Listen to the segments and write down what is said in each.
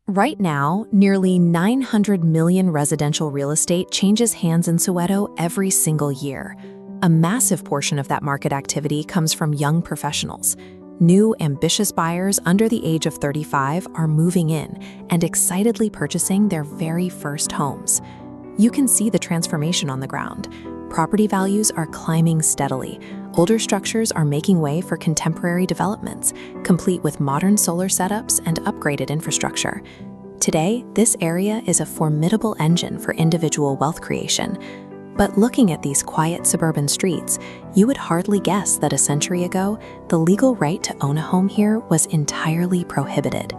Right now, nearly 900 million residential real estate changes hands in Soweto every single year. A massive portion of that market activity comes from young professionals. New, ambitious buyers under the age of 35 are moving in and excitedly purchasing their very first homes. You can see the transformation on the ground. Property values are climbing steadily. Older structures are making way for contemporary developments, complete with modern solar setups and upgraded infrastructure. Today, this area is a formidable engine for individual wealth creation. But looking at these quiet suburban streets, you would hardly guess that a century ago, the legal right to own a home here was entirely prohibited.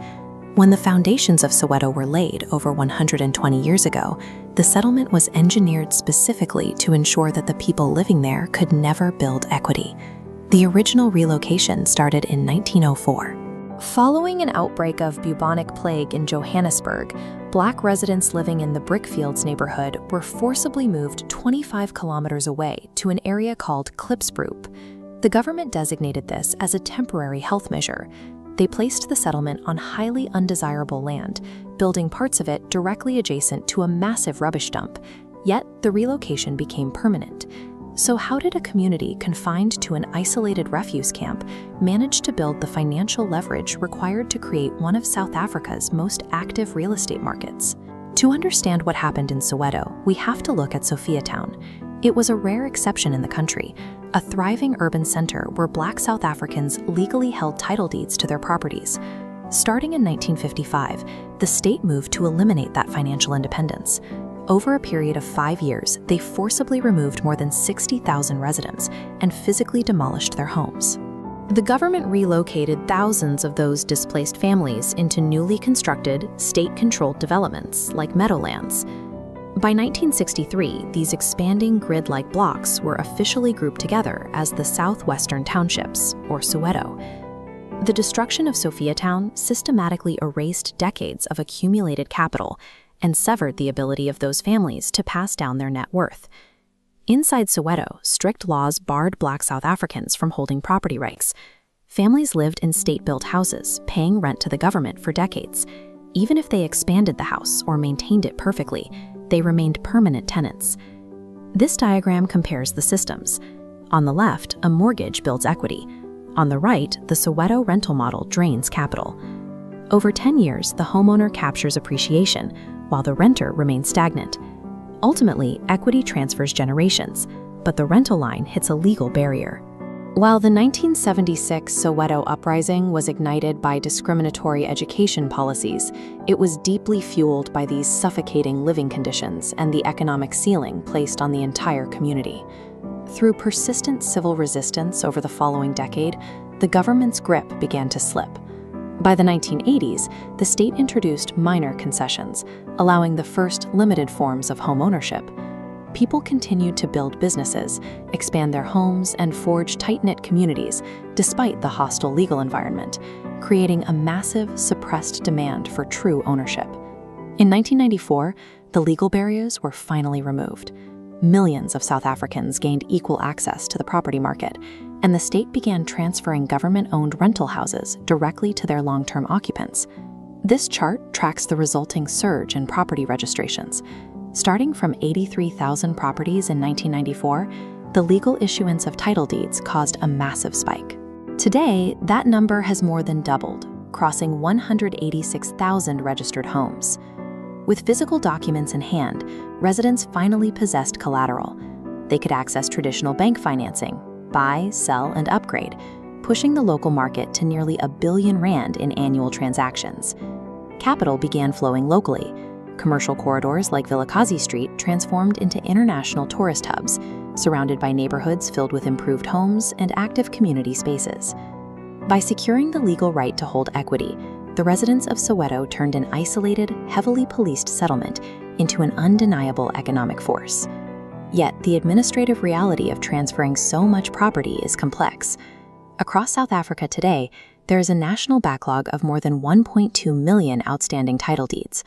When the foundations of Soweto were laid over 120 years ago, the settlement was engineered specifically to ensure that the people living there could never build equity. The original relocation started in 1904. Following an outbreak of bubonic plague in Johannesburg, Black residents living in the Brickfields neighborhood were forcibly moved 25 kilometers away to an area called Klipsbroek. The government designated this as a temporary health measure. They placed the settlement on highly undesirable land, building parts of it directly adjacent to a massive rubbish dump. Yet, the relocation became permanent. So how did a community confined to an isolated refuse camp manage to build the financial leverage required to create one of South Africa's most active real estate markets? To understand what happened in Soweto, we have to look at Sophiatown. It was a rare exception in the country, a thriving urban center where Black South Africans legally held title deeds to their properties. Starting in 1955, the state moved to eliminate that financial independence. Over a period of 5 years, they forcibly removed more than 60,000 residents and physically demolished their homes. The government relocated thousands of those displaced families into newly constructed, state-controlled developments like Meadowlands. By 1963, these expanding grid-like blocks were officially grouped together as the Southwestern Townships, or Soweto. The destruction of Sophiatown systematically erased decades of accumulated capital and severed the ability of those families to pass down their net worth. Inside Soweto, strict laws barred Black South Africans from holding property rights. Families lived in state-built houses, paying rent to the government for decades. Even if they expanded the house or maintained it perfectly, they remained permanent tenants. This diagram compares the systems. On the left, a mortgage builds equity. On the right, the Soweto rental model drains capital. Over 10 years, the homeowner captures appreciation, while the renter remains stagnant. Ultimately, equity transfers generations, but the rental line hits a legal barrier. While the 1976 Soweto uprising was ignited by discriminatory education policies, it was deeply fueled by these suffocating living conditions and the economic ceiling placed on the entire community. Through persistent civil resistance over the following decade, the government's grip began to slip. By the 1980s, the state introduced minor concessions, allowing the first limited forms of home ownership. People continued to build businesses, expand their homes, and forge tight-knit communities despite the hostile legal environment, creating a massive, suppressed demand for true ownership. In 1994, the legal barriers were finally removed. Millions of South Africans gained equal access to the property market, and the state began transferring government-owned rental houses directly to their long-term occupants. This chart tracks the resulting surge in property registrations. Starting from 83,000 properties in 1994, the legal issuance of title deeds caused a massive spike. Today, that number has more than doubled, crossing 186,000 registered homes. With physical documents in hand, residents finally possessed collateral. They could access traditional bank financing, buy, sell, and upgrade, pushing the local market to nearly R1 billion in annual transactions. Capital began flowing locally. Commercial corridors like Vilakazi Street transformed into international tourist hubs, surrounded by neighborhoods filled with improved homes and active community spaces. By securing the legal right to hold equity, the residents of Soweto turned an isolated, heavily policed settlement into an undeniable economic force. Yet, the administrative reality of transferring so much property is complex. Across South Africa today, there is a national backlog of more than 1.2 million outstanding title deeds.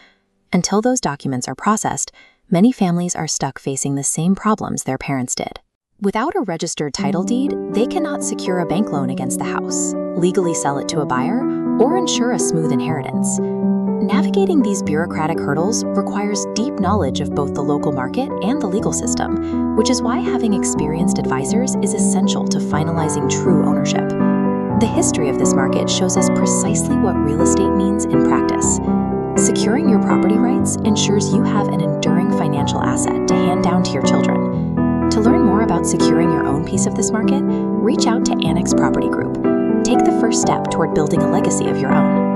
Until those documents are processed, many families are stuck facing the same problems their parents did. Without a registered title deed, they cannot secure a bank loan against the house, legally sell it to a buyer, or ensure a smooth inheritance. Navigating these bureaucratic hurdles requires deep knowledge of both the local market and the legal system, which is why having experienced advisors is essential to finalizing true ownership. The history of this market shows us precisely what real estate means in practice. Securing your property rights ensures you have an enduring financial asset to hand down to your children. To learn more about securing your own piece of this market, reach out to Annex Property Group. Take the first step toward building a legacy of your own.